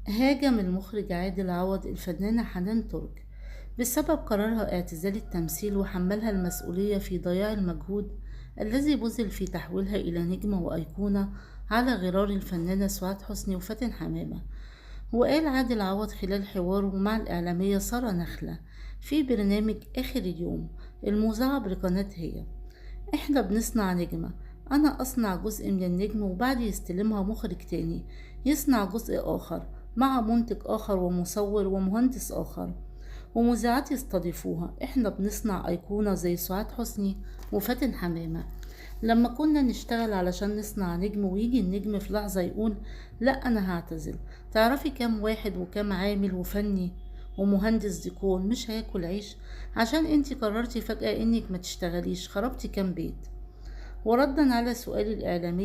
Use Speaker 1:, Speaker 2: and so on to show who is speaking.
Speaker 1: هاجم المخرج عادل عوض الفنانة حنان ترك بسبب قرارها اعتزال التمثيل، وحملها المسؤولية في ضياع المجهود الذي بذل في تحويلها إلى نجمة وأيقونة على غرار الفنانة سعاد حسني وفاتن حمامة. وقال عادل عوض خلال حواره مع الإعلامية سارة نخلة في برنامج آخر اليوم المذاع بقناة هي: احنا بنصنع نجمة، انا اصنع جزء من النجم وبعد يستلمها مخرج تاني يصنع جزء اخر مع منتج اخر ومصور ومهندس اخر، ومذيعات يستضيفوها. احنا بنصنع ايقونة زي سعاد حسني وفاتن حمامة. لما كنا نشتغل علشان نصنع نجم ويجي النجم في لحظة يقول لا انا هعتزل، تعرفي كام واحد وكام عامل وفني ومهندس ديكور مش هياكل عيش عشان انتي قررتي فجأة انك ما تشتغليش؟ خربتي كام بيت. وردا على سؤال الإعلامي